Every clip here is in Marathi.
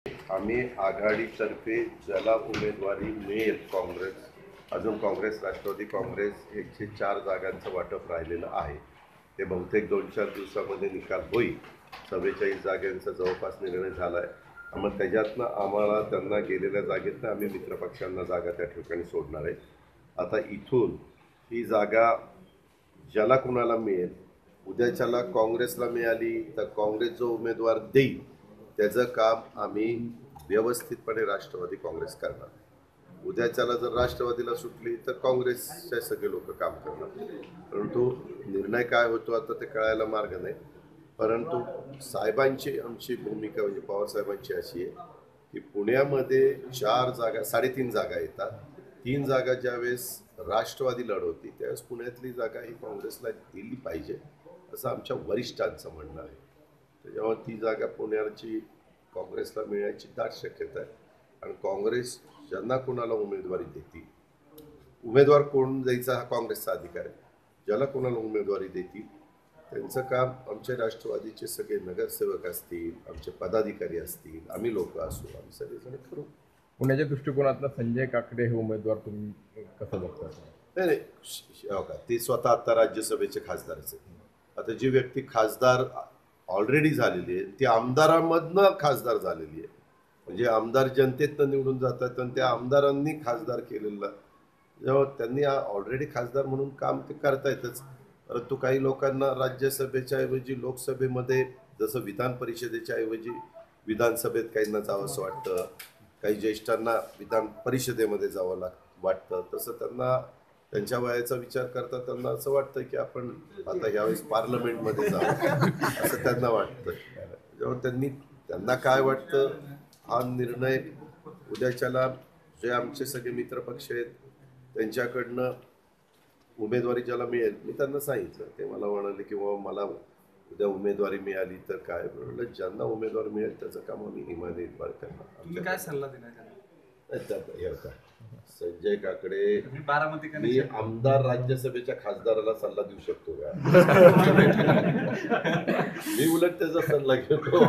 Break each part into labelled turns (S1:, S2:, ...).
S1: आम्ही आघाडीतर्फे ज्याला उमेदवारी मिळेल अजून काँग्रेस राष्ट्रवादी काँग्रेस 104 जागांचं वाटप राहिलेलं आहे. ते बहुतेक 2-4 दिवसामध्ये निकाल होईल. 44 जागांचा जवळपास निर्णय झाला आहे. मग त्याच्यातनं आम्हाला त्यांना गेलेल्या जागेतनं आम्ही मित्रपक्षांना जागा त्या ठिकाणी सोडणार आहे. आता इथून ही जागा ज्याला कुणाला मिळेल, उद्याच्याला काँग्रेसला मिळाली तर काँग्रेस जो उमेदवार देईल त्याचं काम आम्ही व्यवस्थितपणे राष्ट्रवादी काँग्रेस करणार. उद्याच्याला जर राष्ट्रवादीला सुटली तर काँग्रेसचे सगळे लोक काम करणार. परंतु निर्णय काय होतो आता ते कळायला मार्ग नाही. परंतु साहेबांची आमची भूमिका म्हणजे पवार साहेबांची अशी आहे की पुण्यामध्ये 4 जागा 3.5 जागा येतात. 3 जागा ज्यावेळेस राष्ट्रवादी लढवती त्यावेळेस पुण्यातली जागा ही काँग्रेसला दिली पाहिजे असं आमच्या वरिष्ठांचं म्हणणं आहे. त्याच्यामुळे ती जागा पुण्याची काँग्रेसला मिळण्याची दाट शक्यता आहे. आणि काँग्रेस ज्यांना कोणाला उमेदवारी देतील, उमेदवार कोण द्यायचा हा काँग्रेसचा अधिकार आहे. ज्याला कोणाला उमेदवारी देतील त्यांचं काम आमचे राष्ट्रवादीचे सगळे नगरसेवक असतील, आमचे पदाधिकारी असतील, आम्ही लोक असू, आम्ही सगळेजण करू.
S2: पुण्याच्या दृष्टिकोनातनं संजय काकडे हे उमेदवार तुम्ही कसं बघता?
S1: नाही ते स्वतः आता राज्यसभेचे खासदार आहेत. आता जी व्यक्ती खासदार ऑलरेडी झालेली आहे ती आमदारांमधनं खासदार झालेली आहे. म्हणजे आमदार जनतेतनं निवडून जातात आणि त्या आमदारांनी खासदार केलेलं जेव्हा त्यांनी ऑलरेडी खासदार म्हणून काम ते करतायतच. परंतु काही लोकांना राज्यसभेच्या ऐवजी लोकसभेमध्ये जसं विधान परिषदेच्या ऐवजी विधानसभेत काहींना जावंसं वाटतं, काही ज्येष्ठांना विधान परिषदेमध्ये जावं वाटतं. तसं त्यांना त्यांच्या वयाचा विचार करता त्यांना असं वाटतं की आपण आता यावेळेस पार्लमेंटमध्ये जावं असं त्यांना वाटतं. जेव्हा त्यांना काय वाटतं हा निर्णय उद्याच्याला जे आमचे सगळे मित्रपक्ष आहेत त्यांच्याकडनं उमेदवारी ज्याला मिळेल मी त्यांना सांगितलं. ते मला म्हणाले की बाबा मला उद्या उमेदवारी मिळाली तर काय. म्हणलं ज्यांना उमेदवार मिळेल त्याचं काम आम्ही इमानदारीने करणार.
S3: काय सल्ला दिला
S1: संजय काकडे मी आमदार राज्यसभेच्या खासदाराला सल्ला देऊ शकतो का? मी उलट त्याचा सल्ला घेतो.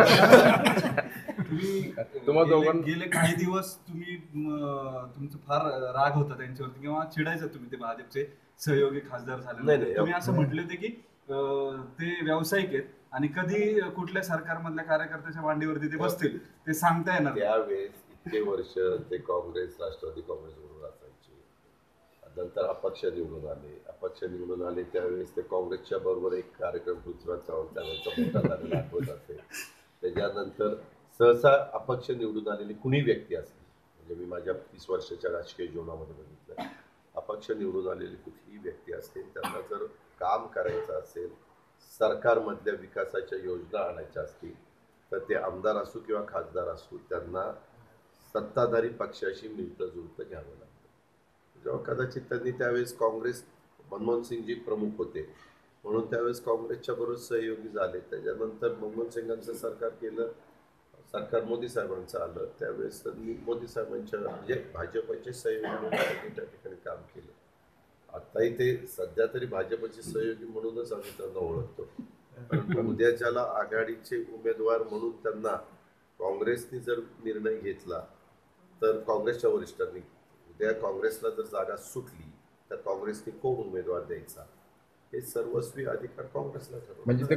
S3: गेले काही दिवस तुम्ही तुमचं फार राग होता त्यांच्यावरती किंवा चिडायचं तुम्ही ते भाजपचे सहयोगी खासदार झाले. तुम्ही असं म्हटले होते की ते व्यावसायिक आहेत आणि कधी कुठल्या सरकारमधल्या कार्यकर्त्याच्या मांडीवरती ते बसतील ते सांगता येणार.
S1: त्यावेळेस इतके वर्ष ते काँग्रेस राष्ट्रवादी काँग्रेस बरोबर असायचे. नंतर अपक्ष निवडून आले त्यावेळेस ते काँग्रेसच्या बरोबर एक कार्यक्रम पृथ्वीराज चव्हाण त्यानंतर मोठा झालेला आठवत असेल. त्याच्यानंतर सहसा अपक्ष निवडून आलेली कुणी व्यक्ती असते म्हणजे मी माझ्या 30 वर्षाच्या राजकीय जीवनामध्ये बघितलं अपक्ष निवडून आलेली कुठलीही व्यक्ती असते त्यांना जर काम करायचं असेल, सरकारमधल्या विकासाच्या योजना आणायच्या असतील तर ते आमदार असू किंवा खासदार असू त्यांना सत्ताधारी पक्षाशी मिळतं जुळतं घ्यावं लागतं. जेव्हा कदाचित त्यांनी त्यावेळेस काँग्रेस मनमोहन सिंगजी प्रमुख होते म्हणून त्यावेळेस काँग्रेसच्या बरोबर सहयोगी झाले. त्याच्यानंतर मनमोहन सिंगांचं सरकार केलं, सरकार मोदी साहेबांचं आलं त्यावेळेस त्यांनी मोदी साहेबांच्या म्हणजे भाजपचे सहयोगी म्हणून त्या ठिकाणी काम केलं. आताही ते सध्या तरी भाजपचे सहयोगी म्हणूनच आम्ही त्यांना ओळखतो. परंतु उद्याच्याला आघाडीचे उमेदवार म्हणून त्यांना काँग्रेसने जर निर्णय घेतला तर काँग्रेसच्या वरिष्ठांनी उद्या काँग्रेसला जर जागा सुटली तर काँग्रेसने कोण उमेदवार द्यायचा हे सर्वस्वी अधिकार काँग्रेसला ठरवतो.
S2: म्हणजे